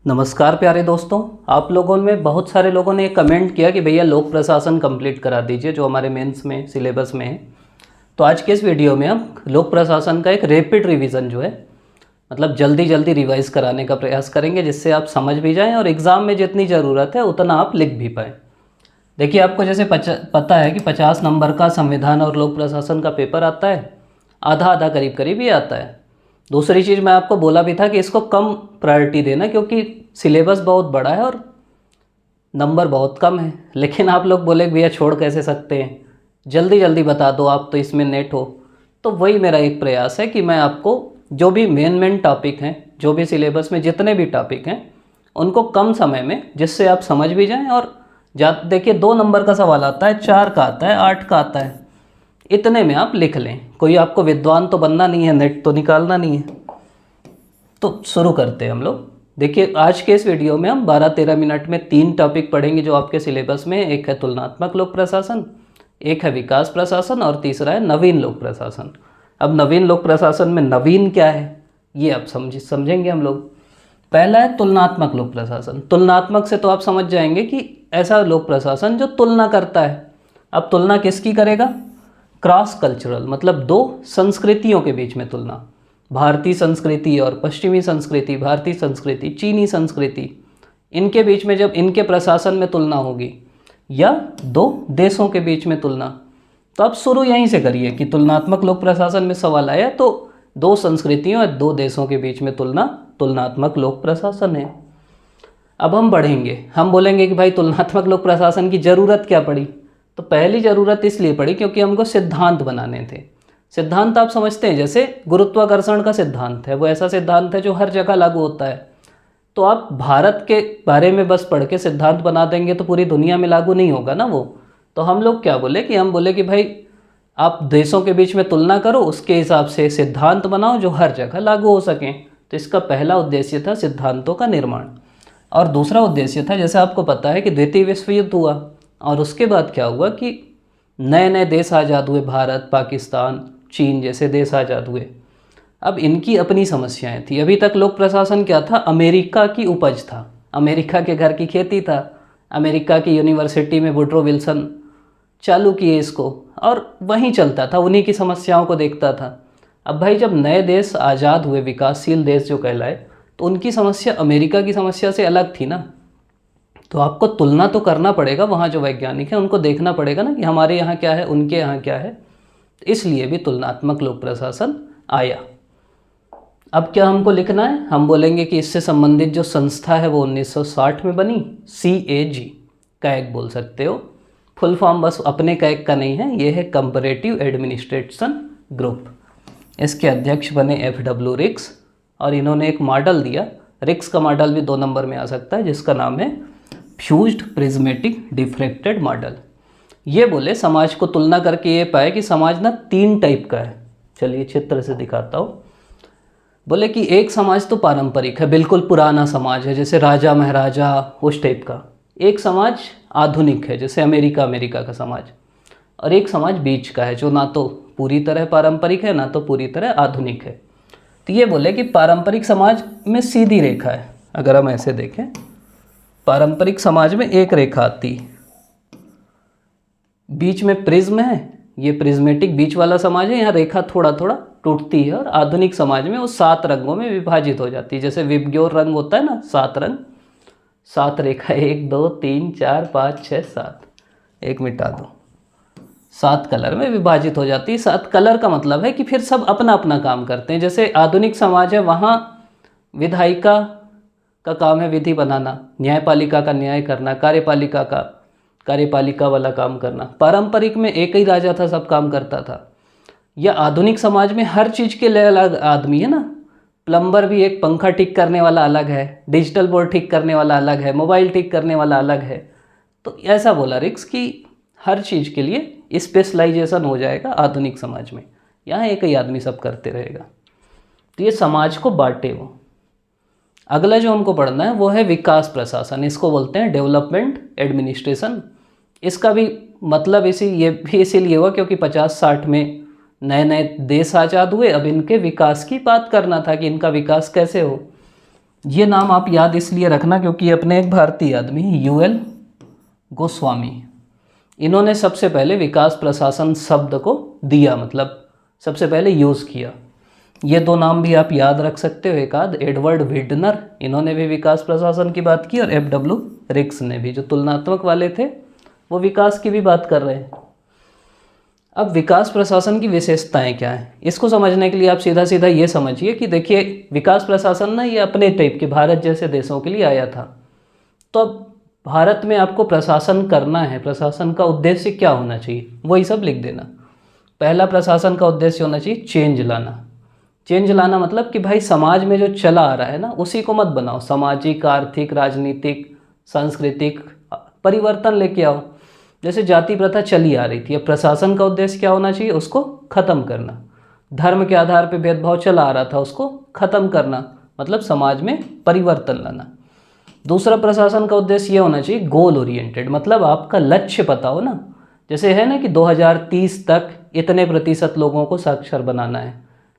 नमस्कार प्यारे दोस्तों। आप लोगों में बहुत सारे लोगों ने कमेंट किया कि भैया लोक प्रशासन कंप्लीट करा दीजिए जो हमारे मेंस में सिलेबस में है। तो आज के इस वीडियो में हम लोक प्रशासन का एक रैपिड रिवीजन जो है मतलब जल्दी जल्दी रिवाइज कराने का प्रयास करेंगे, जिससे आप समझ भी जाएं और एग्ज़ाम में जितनी ज़रूरत है उतना आप लिख भी पाएँ। देखिए, आपको जैसे पता है कि 50 नंबर का संविधान और लोक प्रशासन का पेपर आता है, आधा आधा करीब करीब ही आता है। दूसरी चीज़ मैं आपको बोला भी था कि इसको कम प्रायोरिटी देना, क्योंकि सिलेबस बहुत बड़ा है और नंबर बहुत कम है। लेकिन आप लोग बोले भैया छोड़ कैसे सकते हैं, जल्दी जल्दी बता दो, आप तो इसमें नेट हो। तो वही मेरा एक प्रयास है कि मैं आपको जो भी मेन टॉपिक हैं, जो भी सिलेबस में जितने भी टॉपिक हैं, उनको कम समय में, जिससे आप समझ भी जाएं। और देखिए, 2 नंबर का सवाल आता है, 4 का आता है, 8 का आता है, इतने में आप लिख लें। कोई आपको विद्वान तो बनना नहीं है, नेट तो निकालना नहीं है। तो शुरू करते हैं हम लोग। देखिए, आज के इस वीडियो में हम 12-13 मिनट में 3 टॉपिक पढ़ेंगे जो आपके सिलेबस में। एक है तुलनात्मक लोक प्रशासन, एक है विकास प्रशासन और तीसरा है नवीन लोक प्रशासन। अब नवीन लोक प्रशासन में नवीन क्या है ये आप समझेंगे हम लोग। पहला है तुलनात्मक लोक प्रशासन। तुलनात्मक से तो आप समझ जाएंगे कि ऐसा लोक प्रशासन जो तुलना करता है। अब तुलना किसकी करेगा? क्रॉस कल्चरल, मतलब 2 संस्कृतियों के बीच में तुलना। भारतीय संस्कृति और पश्चिमी संस्कृति, भारतीय संस्कृति, चीनी संस्कृति, इनके बीच में जब इनके प्रशासन में तुलना होगी, या 2 देशों के बीच में तुलना। तो आप शुरू यहीं से करिए कि तुलनात्मक लोक प्रशासन में सवाल आया तो 2 संस्कृतियों या 2 देशों के बीच में तुलना तुलनात्मक लोक प्रशासन है। अब हम बढ़ेंगे, हम बोलेंगे कि भाई तुलनात्मक लोक प्रशासन की ज़रूरत क्या पड़ी। तो पहली ज़रूरत इसलिए पड़ी क्योंकि हमको सिद्धांत बनाने थे। सिद्धांत आप समझते हैं, जैसे गुरुत्वाकर्षण का सिद्धांत है, वो ऐसा सिद्धांत है जो हर जगह लागू होता है। तो आप भारत के बारे में बस पढ़ के सिद्धांत बना देंगे तो पूरी दुनिया में लागू नहीं होगा ना वो। तो हम लोग क्या बोले कि हम बोले कि भाई आप देशों के बीच में तुलना करो, उसके हिसाब से सिद्धांत बनाओ जो हर जगह लागू हो सकें। तो इसका पहला उद्देश्य था सिद्धांतों का निर्माण। और दूसरा उद्देश्य था, जैसे आपको पता है कि द्वितीय विश्व युद्ध हुआ और उसके बाद क्या हुआ कि नए नए देश आज़ाद हुए, भारत, पाकिस्तान, चीन जैसे देश आज़ाद हुए। अब इनकी अपनी समस्याएं थी। अभी तक लोक प्रशासन क्या था? अमेरिका की उपज था, अमेरिका के घर की खेती था। अमेरिका की यूनिवर्सिटी में वुड्रो विल्सन चालू किए इसको और वहीं चलता था, उन्हीं की समस्याओं को देखता था। अब भाई जब नए देश आज़ाद हुए, विकासशील देश जो कहलाए, तो उनकी समस्या अमेरिका की समस्या से अलग थी ना। तो आपको तुलना तो करना पड़ेगा, वहाँ जो वैज्ञानिक हैं उनको देखना पड़ेगा ना कि हमारे यहाँ क्या है, उनके यहाँ क्या है। इसलिए भी तुलनात्मक लोक प्रशासन आया। अब क्या हमको लिखना है? हम बोलेंगे कि इससे संबंधित जो संस्था है वो 1960 में बनी, CAG, कैग बोल सकते हो। फुल फॉर्म बस अपने कैग का नहीं है, ये है कंपैरेटिव एडमिनिस्ट्रेशन ग्रुप। इसके अध्यक्ष बने FW रिक्स और इन्होंने एक मॉडल दिया। रिक्स का मॉडल भी 2 नंबर में आ सकता है, जिसका नाम है फ्यूज्ड प्रिज्मेटिक डिफ्रैक्टेड मॉडल। ये बोले समाज को तुलना करके ये पाए कि समाज ना 3 टाइप का है। चलिए चित्र से दिखाता हूँ। बोले कि एक समाज तो पारंपरिक है, बिल्कुल पुराना समाज है, जैसे राजा महाराजा उस टाइप का। एक समाज आधुनिक है, जैसे अमेरिका का समाज। और एक समाज बीच का है, जो ना तो पूरी तरह पारंपरिक है ना तो पूरी तरह आधुनिक है। तो ये बोले कि पारंपरिक समाज में सीधी रेखा है। अगर हम ऐसे देखें, पारंपरिक समाज में एक रेखा आती, बीच में प्रिज्म है, ये प्रिज्मेटिक बीच वाला समाज है, यहाँ रेखा थोड़ा थोड़ा टूटती है। और आधुनिक समाज में वो 7 रंगों में विभाजित हो जाती है, जैसे विबग्योर रंग होता है ना, 7 रंग, 7 रेखा, 1 2 3 4 5 6 7, एक मिटा दो, 7 कलर में विभाजित हो जाती है। 7 कलर का मतलब है कि फिर सब अपना अपना काम करते हैं। जैसे आधुनिक समाज है, वहाँ विधायिका का काम है विधि बनाना, न्यायपालिका का न्याय करना, कार्यपालिका का कार्यपालिका वाला काम करना। पारंपरिक में एक ही राजा था, सब काम करता था। या आधुनिक समाज में हर चीज़ के लिए अलग आदमी है ना, प्लम्बर भी एक, पंखा ठीक करने वाला अलग है, डिजिटल बोर्ड ठीक करने वाला अलग है, मोबाइल ठीक करने वाला अलग है। तो ऐसा बोला रिक्स कि हर चीज़ के लिए स्पेशलाइजेशन हो जाएगा आधुनिक समाज में, यहाँ एक ही आदमी सब करते रहेगा। तो ये समाज को बांटे वो। अगला जो हमको पढ़ना है वो है विकास प्रशासन, इसको बोलते हैं डेवलपमेंट एडमिनिस्ट्रेशन। इसका भी मतलब ये भी इसीलिए हुआ क्योंकि 50-60 में नए नए देश आज़ाद हुए। अब इनके विकास की बात करना था कि इनका विकास कैसे हो। ये नाम आप याद इसलिए रखना क्योंकि अपने एक भारतीय आदमी यूएल गोस्वामी, इन्होंने सबसे पहले विकास प्रशासन शब्द को दिया, मतलब सबसे पहले यूज़ किया। ये दो नाम भी आप याद रख सकते हो। एक आध एडवर्ड विडनर, इन्होंने भी विकास प्रशासन की बात की, और एफ.डब्ल्यू. रिक्स ने भी, जो तुलनात्मक वाले थे वो विकास की भी बात कर रहे हैं। अब विकास प्रशासन की विशेषताएं क्या हैं, इसको समझने के लिए आप सीधा सीधा ये समझिए कि देखिए विकास प्रशासन ना ये अपने टाइप के भारत जैसे देशों के लिए आया था। तो अब भारत में आपको प्रशासन करना है, प्रशासन का उद्देश्य क्या होना चाहिए, वही सब लिख देना। पहला प्रशासन का उद्देश्य होना चाहिए चेंज लाना। चेंज लाना मतलब कि भाई समाज में जो चला आ रहा है ना उसी को मत बनाओ, सामाजिक, आर्थिक, राजनीतिक, सांस्कृतिक परिवर्तन लेके आओ। जैसे जाति प्रथा चली आ रही थी, अब प्रशासन का उद्देश्य क्या होना चाहिए, उसको ख़त्म करना। धर्म के आधार पर भेदभाव चला आ रहा था, उसको ख़त्म करना, मतलब समाज में परिवर्तन लाना। दूसरा प्रशासन का उद्देश्य ये होना चाहिए गोल ओरिएंटेड, मतलब आपका लक्ष्य पता हो ना। जैसे है ना कि 2030 तक इतने प्रतिशत लोगों को साक्षर बनाना है,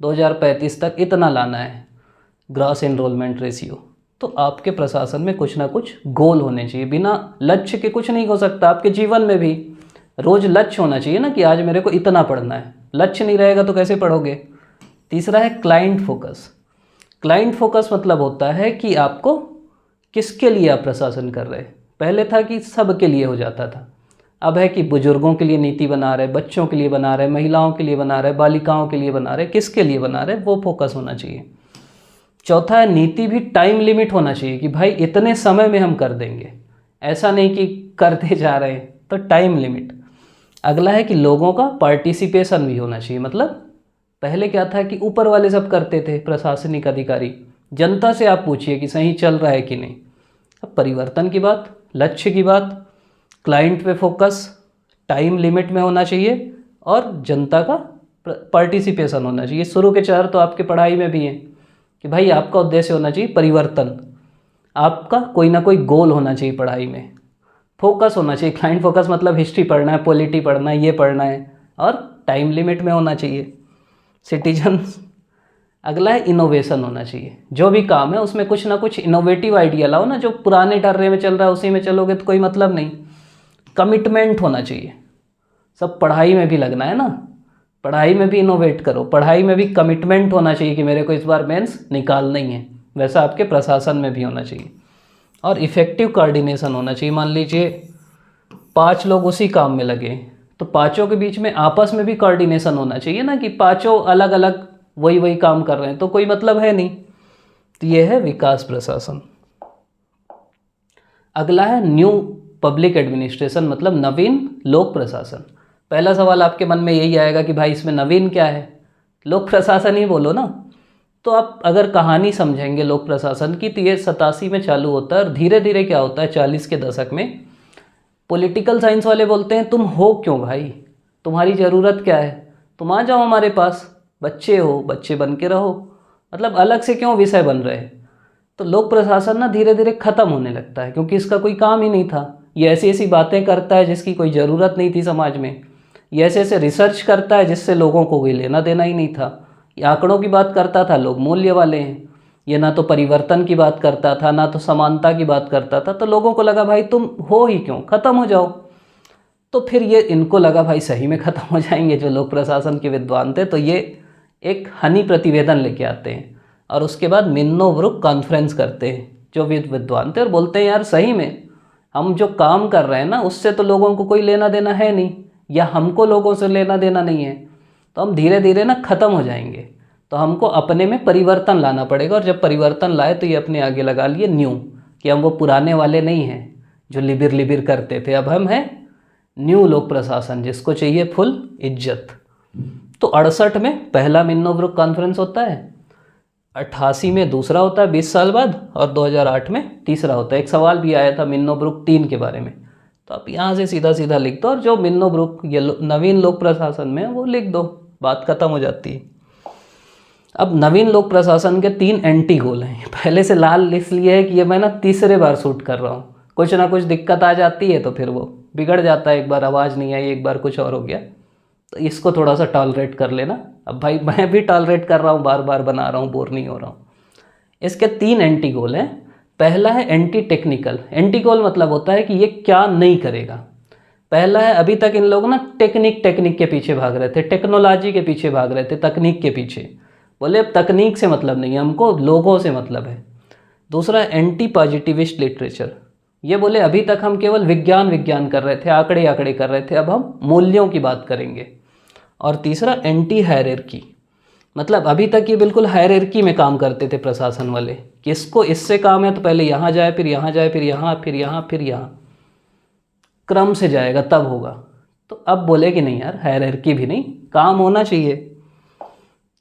2035 तक इतना लाना है ग्रॉस एनरोलमेंट रेशियो। तो आपके प्रशासन में कुछ ना कुछ गोल होने चाहिए, बिना लक्ष्य के कुछ नहीं हो सकता। आपके जीवन में भी रोज़ लक्ष्य होना चाहिए ना कि आज मेरे को इतना पढ़ना है, लक्ष्य नहीं रहेगा तो कैसे पढ़ोगे। तीसरा है क्लाइंट फोकस। क्लाइंट फोकस मतलब होता है कि आपको किसके लिए आप प्रशासन कर रहे हैं। पहले था कि सब के लिए हो जाता था, अब है कि बुजुर्गों के लिए नीति बना रहे, बच्चों के लिए बना रहे, महिलाओं के लिए बना रहे, बालिकाओं के लिए बना रहे, किसके लिए बना रहे वो फोकस होना चाहिए। चौथा है नीति भी टाइम लिमिट होना चाहिए कि भाई इतने समय में हम कर देंगे, ऐसा नहीं कि करते जा रहे हैं, तो टाइम लिमिट। अगला है कि लोगों का पार्टिसिपेशन भी होना चाहिए, मतलब पहले क्या था कि ऊपर वाले सब करते थे, प्रशासनिक अधिकारी, जनता से आप पूछिए कि सही चल रहा है कि नहीं। अब परिवर्तन की बात, लक्ष्य की बात, क्लाइंट पे फोकस, टाइम लिमिट में होना चाहिए, और जनता का पार्टिसिपेशन होना चाहिए। शुरू के 4 तो आपके पढ़ाई में भी हैं कि भाई आपका उद्देश्य होना चाहिए परिवर्तन, आपका कोई ना कोई गोल होना चाहिए पढ़ाई में, फोकस होना चाहिए। क्लाइंट फोकस मतलब हिस्ट्री पढ़ना है, पॉलिटी पढ़ना है, ये पढ़ना है, और टाइम लिमिट में होना चाहिए। सिटीजन्स। अगला है इनोवेशन होना चाहिए, जो भी काम है उसमें कुछ ना कुछ इनोवेटिव आइडिया लाओ ना, जो पुराने डर्रे में चल रहा है उसी में चलोगे तो कोई मतलब नहीं। कमिटमेंट होना चाहिए, सब पढ़ाई में भी लगना है ना, पढ़ाई में भी इनोवेट करो, पढ़ाई में भी कमिटमेंट होना चाहिए कि मेरे को इस बार मेंस निकालना ही है, वैसा आपके प्रशासन में भी होना चाहिए। और इफ़ेक्टिव कोऑर्डिनेशन होना चाहिए। मान लीजिए 5 लोग उसी काम में लगे, तो पाँचों के बीच में आपस में भी कोऑर्डिनेशन होना चाहिए ना, कि पाँचों अलग अलग वही काम कर रहे हैं तो कोई मतलब है नहीं। तो ये है विकास प्रशासन। अगला है न्यू पब्लिक एडमिनिस्ट्रेशन, मतलब नवीन लोक प्रशासन। पहला सवाल आपके मन में यही आएगा कि भाई इसमें नवीन क्या है, लोक प्रशासन ही बोलो ना। तो आप अगर कहानी समझेंगे लोक प्रशासन की, तो ये 87 में चालू होता है, और धीरे धीरे क्या होता है 40 के दशक में पॉलिटिकल साइंस वाले बोलते हैं तुम हो क्यों भाई, तुम्हारी ज़रूरत क्या है, तुम आ जाओ हमारे पास, बच्चे हो, बच्चे बन के रहो, मतलब अलग से क्यों विषय बन रहे हैं। तो लोक प्रशासन ना धीरे धीरे ख़त्म होने लगता है, क्योंकि इसका कोई काम ही नहीं था। ये ऐसी ऐसी बातें करता है जिसकी कोई ज़रूरत नहीं थी समाज में, ये ऐसे ऐसे रिसर्च करता है जिससे लोगों को कोई लेना देना ही नहीं था। ये आंकड़ों की बात करता था, लोग मूल्य वाले हैं। ये ना तो परिवर्तन की बात करता था, ना तो समानता की बात करता था। तो लोगों को लगा भाई तुम हो ही क्यों, ख़त्म हो जाओ। तो फिर ये इनको लगा भाई सही में ख़त्म हो जाएंगे, जो लोक प्रशासन के विद्वान थे। तो ये एक हनी प्रतिवेदन लेके आते हैं, और उसके बाद मिन्नो-ब्रुक कॉन्फ्रेंस करते हैं जो विद्वान थे, और बोलते हैं यार सही में हम जो काम कर रहे हैं ना उससे तो लोगों को कोई लेना देना है नहीं, या हमको लोगों से लेना देना नहीं है, तो हम धीरे धीरे ना ख़त्म हो जाएंगे। तो हमको अपने में परिवर्तन लाना पड़ेगा, और जब परिवर्तन लाए तो ये अपने आगे लगा लिए न्यू, कि हम वो पुराने वाले नहीं हैं जो लिबिर लिबिर करते थे, अब हम हैं न्यू लोक प्रशासन, जिसको चाहिए फुल इज्जत। तो 68 में पहला मिन्नो-ब्रुक कॉन्फ्रेंस होता है, 88 में दूसरा होता है 20 साल बाद, और 2008 में तीसरा होता है। एक सवाल भी आया था मिन्नो-ब्रुक 3 के बारे में, तो आप यहाँ से सीधा सीधा लिख दो, और जो मिन्नो-ब्रुक ये नवीन लोक प्रशासन में वो लिख दो, बात खत्म हो जाती है। अब नवीन लोक प्रशासन के 3 एंटी गोल हैं। पहले से लाल इसलिए है कि ये मैं ना तीसरे बार शूट कर रहा हूँ, कुछ ना कुछ दिक्कत आ जाती है तो फिर वो बिगड़ जाता है, एक बार आवाज़ नहीं आई, एक बार कुछ और हो गया, तो इसको थोड़ा सा टॉलरेट कर लेना। अब भाई मैं भी टॉलरेट कर रहा हूँ, बार बार बना रहा हूँ, बोर नहीं हो रहा हूँ। इसके 3 एंटी गोल हैं। पहला है एंटी टेक्निकल। एंटी गोल मतलब होता है कि ये क्या नहीं करेगा। पहला है, अभी तक इन लोग ना टेक्निक के पीछे भाग रहे थे, टेक्नोलॉजी के पीछे भाग रहे थे, तकनीक के पीछे। बोले अब तकनीक से मतलब नहीं है, हमको लोगों से मतलब है। दूसरा एंटी पॉजिटिविस्ट लिटरेचर। ये बोले अभी तक हम केवल विज्ञान कर रहे थे, आंकड़े कर रहे थे, अब हम मूल्यों की बात करेंगे। और तीसरा एंटी हायरार्की, मतलब अभी तक ये बिल्कुल हायरार्की में काम करते थे प्रशासन वाले, कि इसको इससे काम है तो पहले यहाँ जाए, फिर यहाँ जाए, फिर यहाँ, फिर यहाँ, फिर यहाँ, क्रम से जाएगा तब होगा। तो अब बोले कि नहीं यार, हायरार्की भी नहीं, काम होना चाहिए।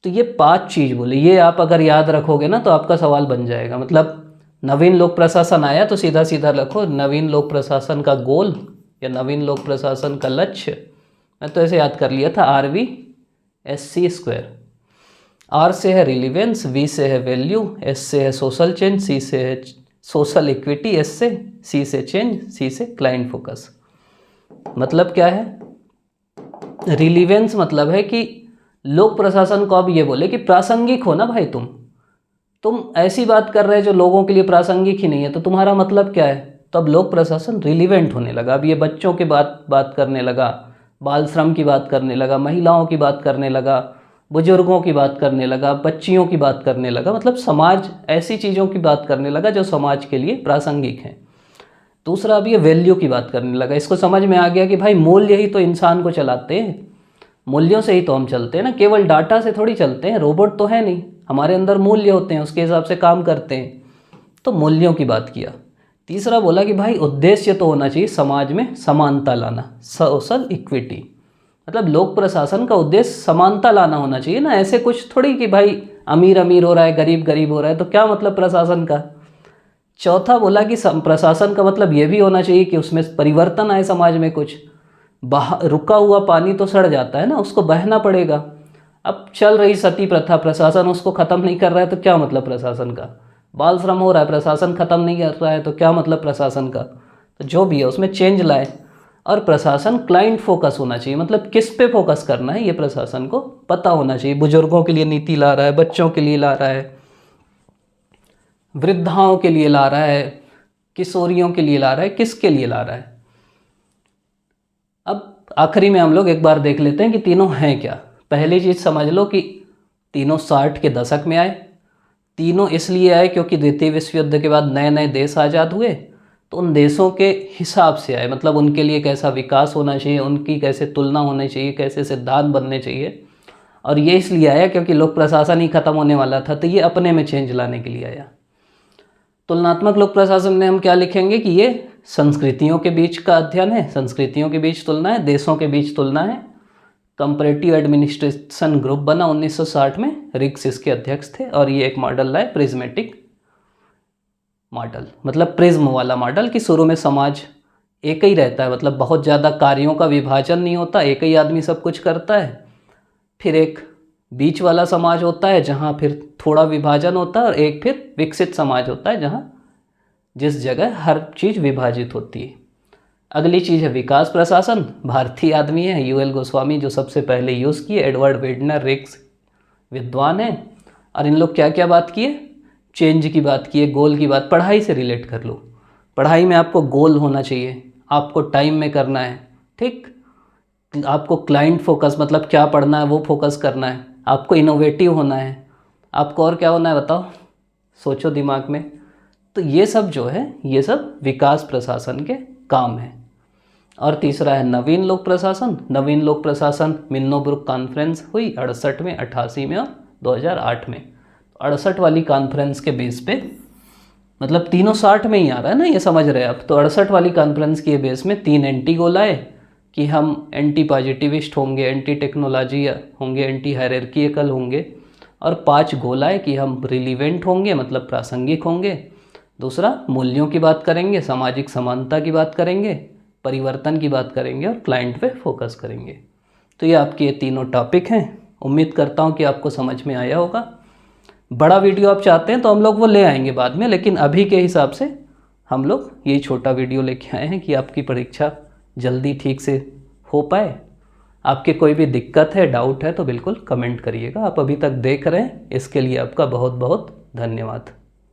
तो ये 5 चीज़ बोले, ये आप अगर याद रखोगे ना तो आपका सवाल बन जाएगा। मतलब नवीन लोक प्रशासन आया तो सीधा सीधा रखो नवीन लोक प्रशासन का गोल या नवीन लोक प्रशासन का लक्ष्य। मैं तो ऐसे याद कर लिया था, RVSC²। R से है रिलीवेंस, V से है वैल्यू, S से है सोशल चेंज, C से है सोशल इक्विटी, C से चेंज, C से क्लाइंट फोकस। मतलब क्या है? रिलीवेंस मतलब है कि लोक प्रशासन को अब ये बोले कि प्रासंगिक हो ना भाई, तुम ऐसी बात कर रहे हो जो लोगों के लिए प्रासंगिक ही नहीं है, तो तुम्हारा मतलब क्या है? तो अब लोक प्रशासन रिलीवेंट होने लगा। अब ये बच्चों की बात करने लगा, बाल श्रम की बात करने लगा, महिलाओं की बात करने लगा, बुजुर्गों की बात करने लगा, बच्चियों की बात करने लगा, मतलब समाज ऐसी चीज़ों की बात करने लगा जो समाज के लिए प्रासंगिक हैं। दूसरा, अब ये वैल्यू की बात करने लगा। इसको समझ में आ गया कि भाई मूल्य ही तो इंसान को चलाते हैं, मूल्यों से ही तो हम चलते हैं ना, केवल डाटा से थोड़ी चलते हैं, रोबोट तो है नहीं, हमारे अंदर मूल्य होते हैं, उसके हिसाब से काम करते हैं। तो मूल्यों की बात किया। तीसरा बोला कि भाई उद्देश्य तो होना चाहिए समाज में समानता लाना, सोशल इक्विटी, मतलब लोक प्रशासन का उद्देश्य समानता लाना होना चाहिए ना, ऐसे कुछ थोड़ी कि भाई अमीर अमीर हो रहा है, गरीब गरीब हो रहा है, तो क्या मतलब प्रशासन का। चौथा बोला कि प्रशासन का मतलब ये भी होना चाहिए कि उसमें परिवर्तन आए समाज में। कुछ रुका हुआ पानी तो सड़ जाता है ना, उसको बहना पड़ेगा। अब चल रही सती प्रथा, प्रशासन उसको ख़त्म नहीं कर रहा है तो क्या मतलब प्रशासन का। बाल श्रम हो रहा है, प्रशासन ख़त्म नहीं कर रहा है तो क्या मतलब प्रशासन का। तो जो भी है उसमें चेंज लाए। और प्रशासन क्लाइंट फोकस होना चाहिए, मतलब किस पे फोकस करना है ये प्रशासन को पता होना चाहिए। बुजुर्गों के लिए नीति ला रहा है, बच्चों के लिए ला रहा है, वृद्धाओं के लिए ला रहा है, किशोरियों के लिए ला रहा है, किसके लिए ला रहा है। अब आखिरी में हम लोग एक बार देख लेते हैं कि तीनों हैं क्या। पहली चीज़ समझ लो कि तीनों 60 के दशक में आए। तीनों इसलिए आए क्योंकि द्वितीय विश्व युद्ध के बाद नए नए देश आज़ाद हुए, तो उन देशों के हिसाब से आए, मतलब उनके लिए कैसा विकास होना चाहिए, उनकी कैसे तुलना होनी चाहिए, कैसे सिद्धांत बनने चाहिए। और ये इसलिए आया क्योंकि लोक प्रशासन ही खत्म होने वाला था, तो ये अपने में चेंज लाने के लिए आया। तुलनात्मक लोक प्रशासन में हम क्या लिखेंगे कि ये संस्कृतियों के बीच का अध्ययन है, संस्कृतियों के बीच तुलना है, देशों के बीच तुलना है। कंपैरेटिव एडमिनिस्ट्रेशन ग्रुप बना 1960 में, रिग्स इसके अध्यक्ष थे, और ये एक मॉडल लाए प्रिज्मेटिक मॉडल, मतलब प्रिज्म वाला मॉडल, कि शुरू में समाज एक ही रहता है, मतलब बहुत ज़्यादा कार्यों का विभाजन नहीं होता, एक ही आदमी सब कुछ करता है। फिर एक बीच वाला समाज होता है जहाँ फिर थोड़ा विभाजन होता है, और एक फिर विकसित समाज होता है जहाँ जिस जगह हर चीज़ विभाजित होती है। अगली चीज़ है विकास प्रशासन। भारतीय आदमी है UL गोस्वामी जो सबसे पहले यूज़ किए, एडवर्ड वेडनर रिग्स विद्वान है। और इन लोग क्या क्या बात किए, चेंज की बात किए, गोल की बात। पढ़ाई से रिलेट कर लो, पढ़ाई में आपको गोल होना चाहिए, आपको टाइम में करना है, ठीक। आपको क्लाइंट फोकस, मतलब क्या पढ़ना है वो फोकस करना है, आपको इनोवेटिव होना है, आपको और क्या होना है बताओ, सोचो दिमाग में। तो ये सब जो है, ये सब विकास प्रशासन के काम है। और तीसरा है नवीन लोक प्रशासन। नवीन लोक प्रशासन मिल्नोब्रुक कॉन्फ्रेंस हुई 68 में, 88 में और 2008 में। 68 वाली कॉन्फ्रेंस के बेस पे, मतलब तीनों 60 में ही आ रहा है ना, ये समझ रहे हैं आप। तो 68 वाली कॉन्फ्रेंस के बेस में 3 एंटी गोल आए कि हम एंटी पॉजिटिविस्ट होंगे, एंटी टेक्नोलॉजी होंगे, एंटी हायरार्किकल होंगे। और 5 गोल आए कि हम रिलीवेंट होंगे, मतलब प्रासंगिक होंगे। दूसरा, मूल्यों की बात करेंगे, सामाजिक समानता की बात करेंगे, परिवर्तन की बात करेंगे, और क्लाइंट पे फोकस करेंगे। तो ये आपके ये तीनों टॉपिक हैं। उम्मीद करता हूँ कि आपको समझ में आया होगा। बड़ा वीडियो आप चाहते हैं तो हम लोग वो ले आएंगे बाद में, लेकिन अभी के हिसाब से हम लोग यही छोटा वीडियो लेके आए हैं कि आपकी परीक्षा जल्दी ठीक से हो पाए। आपके कोई भी दिक्कत है, डाउट है तो बिल्कुल कमेंट करिएगा। आप अभी तक देख रहे हैं, इसके लिए आपका बहुत बहुत धन्यवाद।